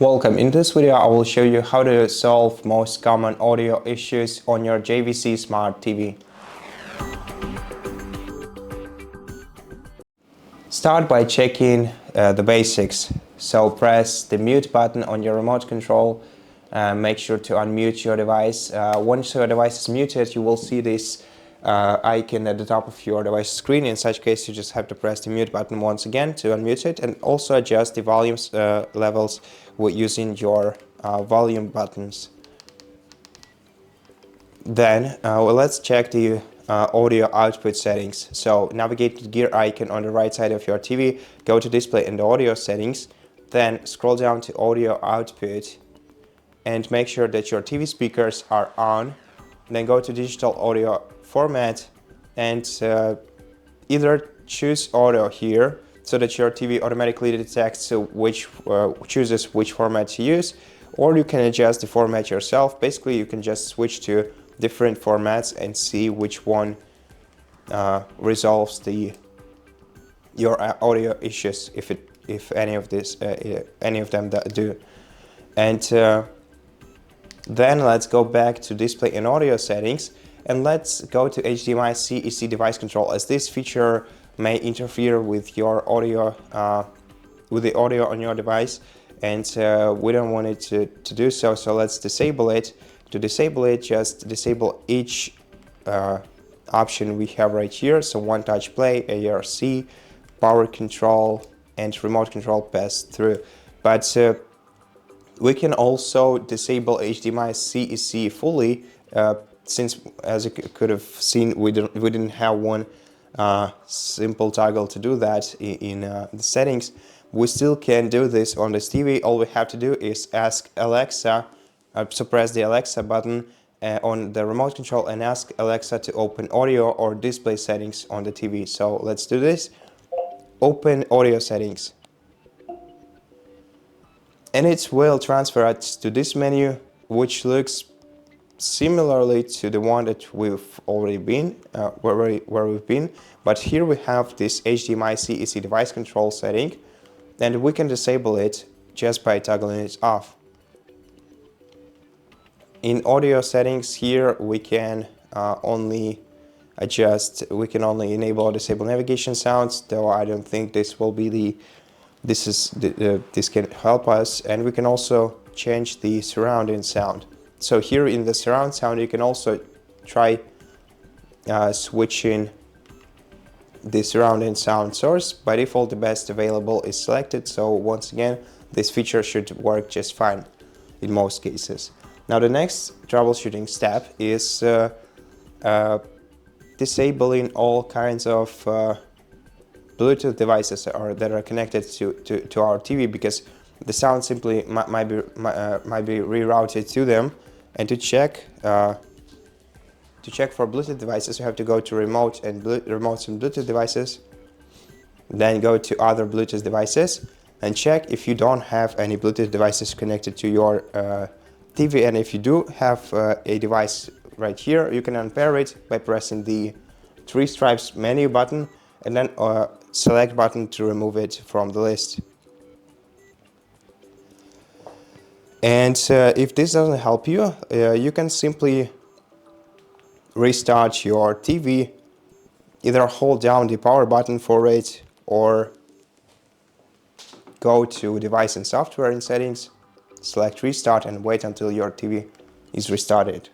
Welcome. In this video, I will show you how to solve most common audio issues on your JVC Smart TV. Start by checking the basics. So press the mute button on your remote control. Make sure to unmute your device. Once your device is muted, you will see this icon at the top of your device screen. In such case, you just have to press the mute button once again to unmute it, and also adjust the volume levels using your volume buttons. Then let's check the audio output settings. So navigate to the gear icon on the right side of your TV, go to display and audio settings, then scroll down to audio output and make sure that your TV speakers are on. Then go to digital audio format and either choose auto here so that your TV automatically detects chooses which format to use, or you can adjust the format yourself. Basically, you can just switch to different formats and see which one resolves your audio issues, if any of them do. And then let's go back to display and audio settings, and let's go to HDMI CEC device control, as this feature may interfere with your audio, with the audio on your device, and we don't want it to do so. So let's disable it. To disable it, just disable each option we have right here. So one touch play, ARC, power control, and remote control pass through. But we can also disable HDMI CEC fully, since, as you could have seen, we didn't have one simple toggle to do that in the settings. We still can do this on this TV. All we have to do is ask Alexa, so press the Alexa button on the remote control and ask Alexa to open audio or display settings on the TV. So let's do this. Open audio settings. And it will transfer us to this menu, which looks similarly to the one that we've already been, where we've been. But here we have this HDMI CEC device control setting, and we can disable it just by toggling it off. In audio settings here, we can only enable or disable navigation sounds, though I don't think this will be this can help us. And we can also change the surrounding sound. So here in the surround sound, you can also try switching the surrounding sound source. By default, the best available is selected. So once again, this feature should work just fine in most cases. Now the next troubleshooting step is disabling all kinds of Bluetooth devices that are connected to our TV, because the sound simply might be rerouted to them. And to check for Bluetooth devices, you have to go to remotes and Bluetooth devices, then go to other Bluetooth devices and check if you don't have any Bluetooth devices connected to your TV. And if you do have a device right here, you can unpair it by pressing the three stripes menu button and then select button to remove it from the list. And if this doesn't help you, you can simply restart your TV. Either hold down the power button for it, or go to device and software in settings, select restart, and wait until your TV is restarted.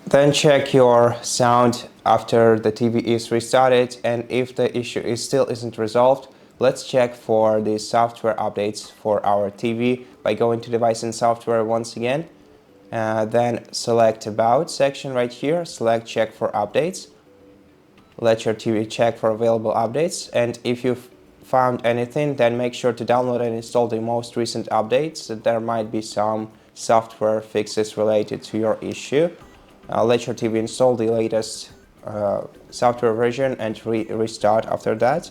Then check your sound after the TV is restarted, and if the issue still isn't resolved, let's check for the software updates for our TV by going to device and software once again. Then select about section right here, select check for updates. Let your TV check for available updates, and if you've found anything, then make sure to download and install the most recent updates. There might be some software fixes related to your issue. Let your TV install the latest software version and restart after that.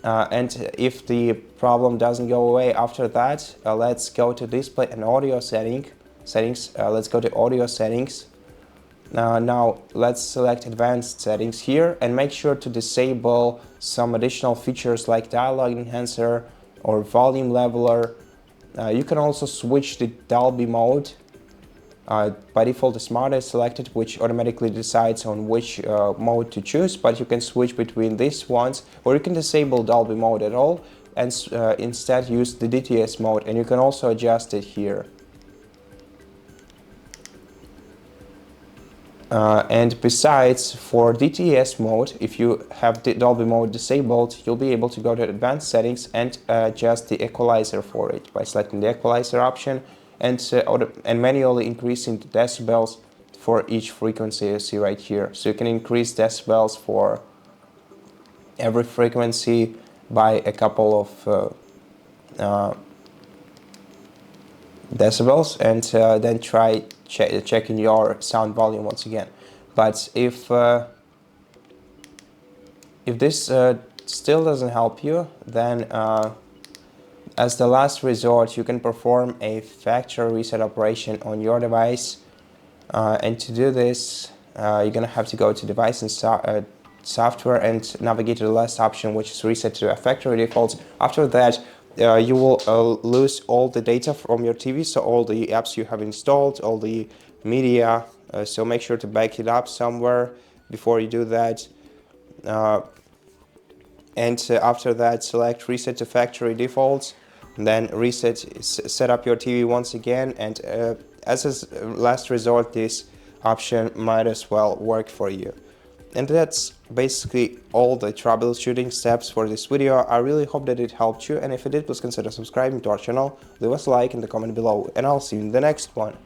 And if the problem doesn't go away after that, let's go to display and audio settings. Let's go to audio settings, Now let's select advanced settings here and make sure to disable some additional features like dialog enhancer or volume leveler. You can also switch to Dolby mode. By default, the Smart is selected, which automatically decides on which mode to choose, but you can switch between these ones, or you can disable Dolby mode at all and instead use the DTS mode, and you can also adjust it here. And besides, for DTS mode, if you have the Dolby mode disabled, you'll be able to go to advanced settings and adjust the equalizer for it by selecting the equalizer option and manually increasing the decibels for each frequency you see right here. So you can increase decibels for every frequency by a couple of decibels, and then try checking your sound volume once again. But if this still doesn't help you, then as the last resort, you can perform a factory reset operation on your device. And to do this, you're gonna have to go to device and software and navigate to the last option, which is reset to factory defaults. After that, you will lose all the data from your TV, so all the apps you have installed, all the media, so make sure to back it up somewhere before you do that. After that, select reset to factory defaults, then set up your TV once again, and as a last resort, this option might as well work for you. And that's basically all the troubleshooting steps for this video. I really hope that it helped you, and if it did, please consider subscribing to our channel, leave us a like in the comment below, and I'll see you in the next one.